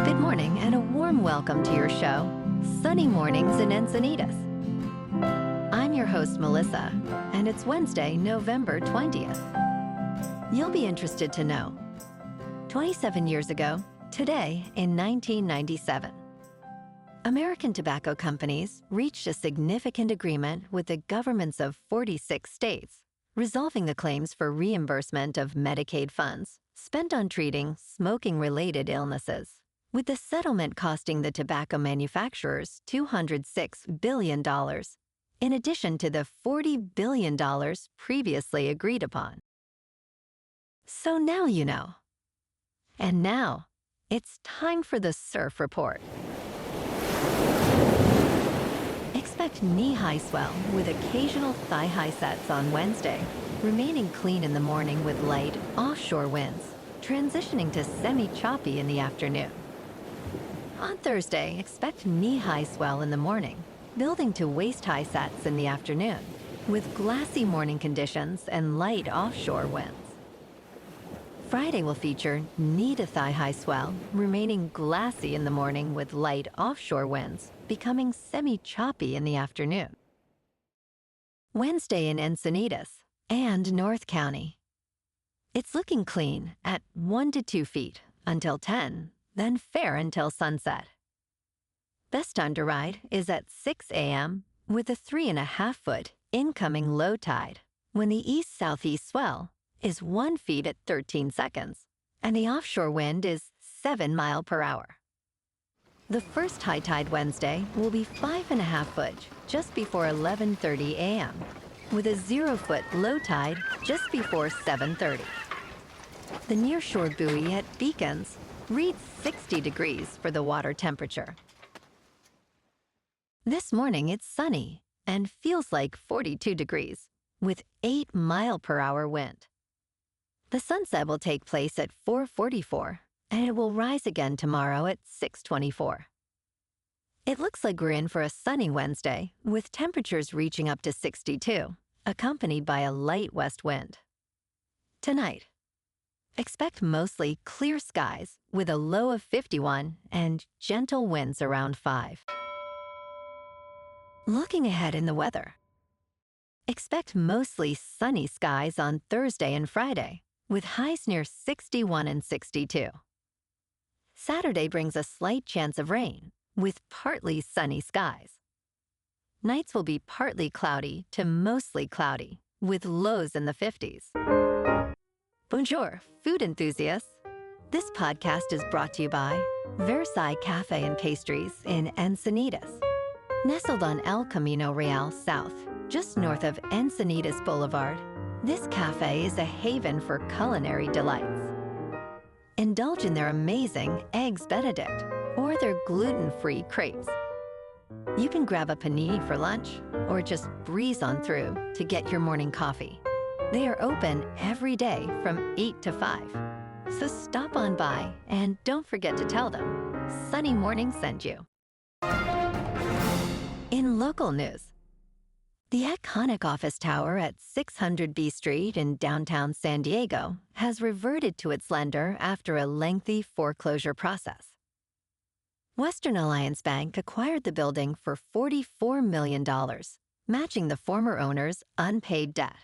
Good morning and a warm welcome to your show, Sunny Mornings in Encinitas. I'm your host, Melissa, and it's Wednesday, November 20th. You'll be interested to know, 27 years ago, today in 1997, American tobacco companies reached a significant agreement with the governments of 46 states, resolving the claims for reimbursement of Medicaid funds spent on treating smoking-related illnesses, with the settlement costing the tobacco manufacturers $206 billion, in addition to the $40 billion previously agreed upon. So now you know. And now, it's time for the Surf Report. Expect knee-high swell with occasional thigh-high sets on Wednesday, remaining clean in the morning with light offshore winds, transitioning to semi-choppy in the afternoon. On Thursday, expect knee-high swell in the morning, building to waist-high sets in the afternoon, with glassy morning conditions and light offshore winds. Friday will feature knee-to-thigh-high swell, remaining glassy in the morning with light offshore winds, becoming semi-choppy in the afternoon. Wednesday in Encinitas and North County. It's looking clean at 1 to 2 feet until 10, then fair until sunset. Best time to ride is at 6 a.m. with a 3.5-foot incoming low tide, when the east-southeast swell is 1 foot at 13 seconds, and the offshore wind is 7 miles per hour. The first high tide Wednesday will be 5.5 foot just before 11:30 a.m., with a 0-foot low tide just before 7:30. The nearshore buoy at Beacons reads 60 degrees for the water temperature. This morning it's sunny and feels like 42 degrees, with 8 mile per hour wind. The sunset will take place at 4:44, and it will rise again tomorrow at 6:24. It looks like we're in for a sunny Wednesday, with temperatures reaching up to 62, accompanied by a light west wind. Tonight, expect mostly clear skies with a low of 51 and gentle winds around 5. Looking ahead in the weather, expect mostly sunny skies on Thursday and Friday, with highs near 61 and 62. Saturday brings a slight chance of rain, with partly sunny skies. Nights will be partly cloudy to mostly cloudy, with lows in the 50s. Bonjour, food enthusiasts. This podcast is brought to you by Versailles Cafe and Pastries in Encinitas. Nestled on El Camino Real South, just north of Encinitas Boulevard, this cafe is a haven for culinary delights. Indulge in their amazing Eggs Benedict or their gluten-free crepes. You can grab a panini for lunch or just breeze on through to get your morning coffee. They are open every day from 8 to 5. So stop on by and don't forget to tell them Sunny Morning sent you. In local news, the iconic office tower at 600 B Street in downtown San Diego has reverted to its lender after a lengthy foreclosure process. Western Alliance Bank acquired the building for $44 million, matching the former owner's unpaid debt.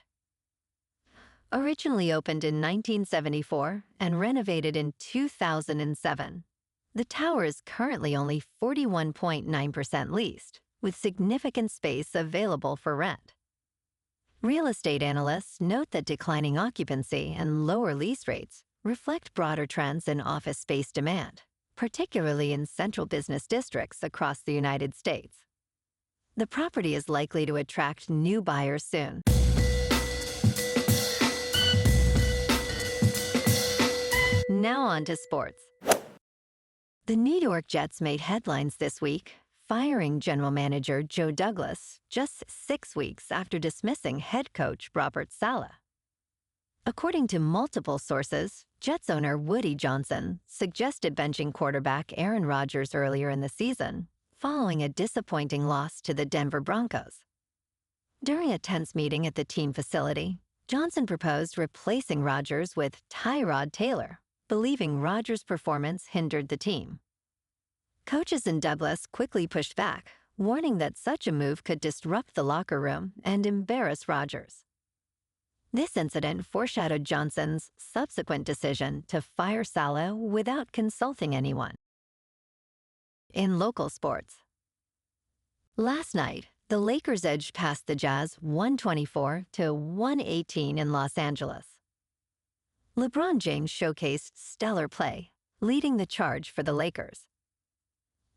Originally opened in 1974 and renovated in 2007, the tower is currently only 41.9% leased, with significant space available for rent. Real estate analysts note that declining occupancy and lower lease rates reflect broader trends in office space demand, particularly in central business districts across the United States. The property is likely to attract new buyers soon. Now on to sports. The New York Jets made headlines this week, firing general manager Joe Douglas just 6 weeks after dismissing head coach Robert Saleh. According to multiple sources, Jets owner Woody Johnson suggested benching quarterback Aaron Rodgers earlier in the season, following a disappointing loss to the Denver Broncos. During a tense meeting at the team facility, Johnson proposed replacing Rodgers with Tyrod Taylor, believing Rodgers' performance hindered the team. Coaches in Douglas quickly pushed back, warning that such a move could disrupt the locker room and embarrass Rodgers. This incident foreshadowed Johnson's subsequent decision to fire Saleh without consulting anyone. In local sports, last night, the Lakers edged past the Jazz 124-118 in Los Angeles. LeBron James showcased stellar play, leading the charge for the Lakers.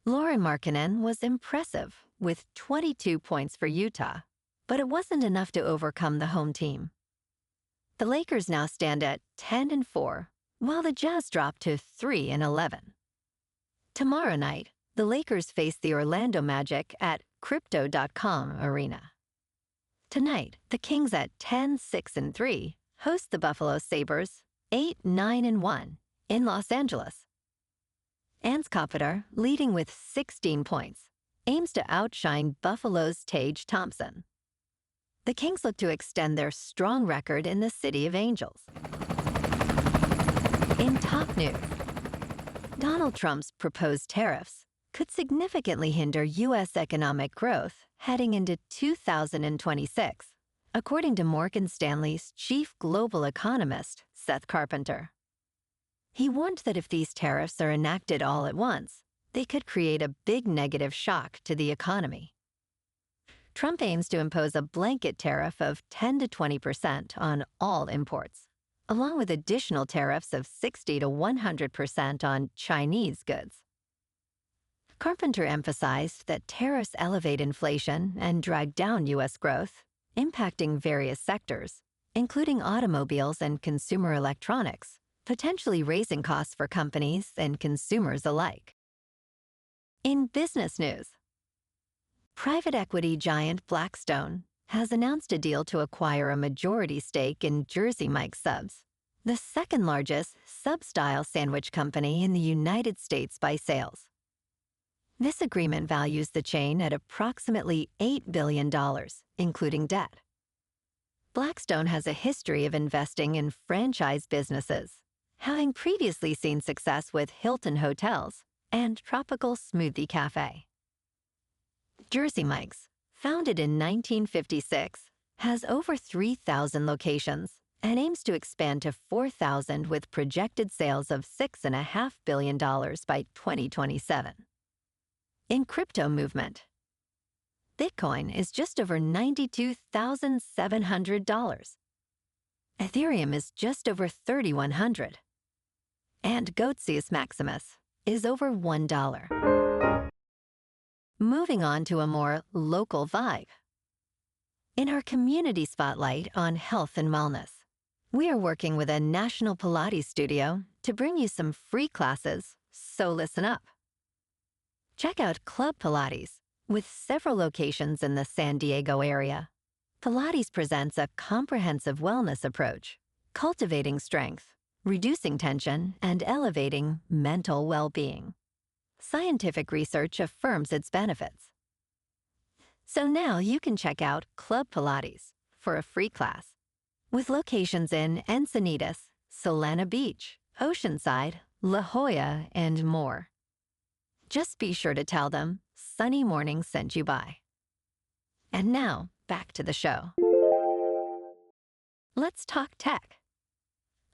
Lauri Markkanen was impressive with 22 points for Utah, but it wasn't enough to overcome the home team. The Lakers now stand at 10-4, while the Jazz dropped to 3-11. Tomorrow night, the Lakers face the Orlando Magic at Crypto.com Arena. Tonight, the Kings at 10-6-3 host the Buffalo Sabres 8-9-1 in Los Angeles. Ans Kopitar, leading with 16 points, aims to outshine Buffalo's Tage Thompson. The Kings look to extend their strong record in the City of Angels. In top news, Donald Trump's proposed tariffs could significantly hinder U.S. economic growth heading into 2026, according to Morgan Stanley's chief global economist, Seth Carpenter. He warned that if these tariffs are enacted all at once, they could create a big negative shock to the economy. Trump aims to impose a blanket tariff of 10-20% on all imports, along with additional tariffs of 60-100% on Chinese goods. Carpenter emphasized that tariffs elevate inflation and drag down U.S. growth, impacting various sectors, including automobiles and consumer electronics, potentially raising costs for companies and consumers alike. In business news, private equity giant Blackstone has announced a deal to acquire a majority stake in Jersey Mike's Subs, the second-largest sub-style sandwich company in the United States by sales. This agreement values the chain at approximately $8 billion, including debt. Blackstone has a history of investing in franchise businesses, having previously seen success with Hilton Hotels and Tropical Smoothie Cafe. Jersey Mike's, founded in 1956, has over 3,000 locations and aims to expand to 4,000 with projected sales of $6.5 billion by 2027. In crypto movement, Bitcoin is just over $92,700. Ethereum is just over $3,100. And Goatsius Maximus is over $1. Moving on to a more local vibe. In our community spotlight on health and wellness, we are working with a national Pilates studio to bring you some free classes, so listen up. Check out Club Pilates, with several locations in the San Diego area. Pilates presents a comprehensive wellness approach, cultivating strength, reducing tension, and elevating mental well-being. Scientific research affirms its benefits. So now you can check out Club Pilates for a free class, with locations in Encinitas, Solana Beach, Oceanside, La Jolla, and more. Just be sure to tell them Sunny Morning sent you by. And now, back to the show. Let's talk tech.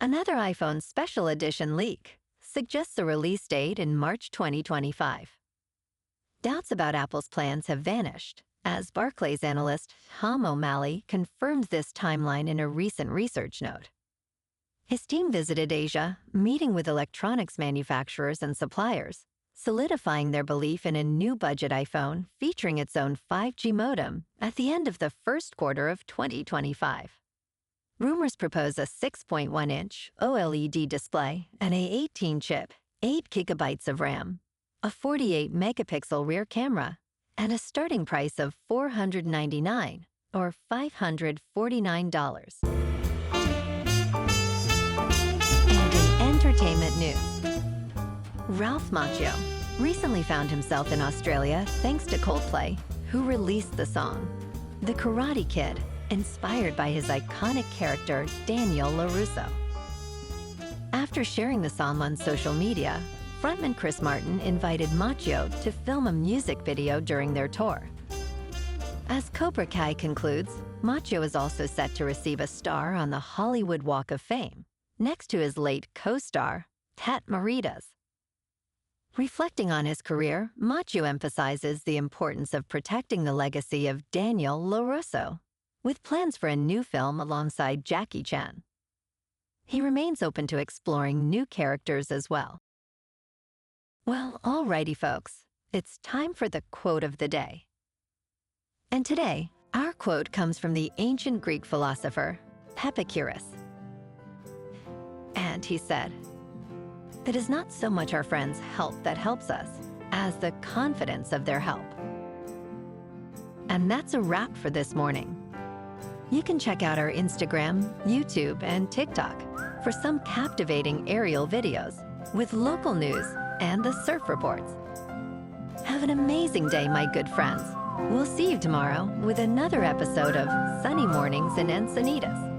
Another iPhone Special Edition leak suggests a release date in March 2025. Doubts about Apple's plans have vanished, as Barclays analyst Tom O'Malley confirmed this timeline in a recent research note. His team visited Asia, meeting with electronics manufacturers and suppliers, solidifying their belief in a new budget iPhone featuring its own 5G modem at the end of the first quarter of 2025. Rumors propose a 6.1-inch OLED display and a 18-chip, 8 GB of RAM, a 48-megapixel rear camera, and a starting price of $499 or $549. And in entertainment news, Ralph Macchio recently found himself in Australia thanks to Coldplay, who released the song, The Karate Kid, inspired by his iconic character, Daniel LaRusso. After sharing the song on social media, frontman Chris Martin invited Macchio to film a music video during their tour. As Cobra Kai concludes, Macchio is also set to receive a star on the Hollywood Walk of Fame, next to his late co-star, Tat Moritas. Reflecting on his career, Macchio emphasizes the importance of protecting the legacy of Daniel LaRusso, with plans for a new film alongside Jackie Chan. He remains open to exploring new characters as well. Well, alrighty folks, it's time for the quote of the day. And today, our quote comes from the ancient Greek philosopher, Epicurus. And he said, "It is not so much our friends' help that helps us, as the confidence of their help." And that's a wrap for this morning. You can check out our Instagram, YouTube, and TikTok for some captivating aerial videos with local news and the surf reports. Have an amazing day, my good friends. We'll see you tomorrow with another episode of Sunny Mornings in Encinitas.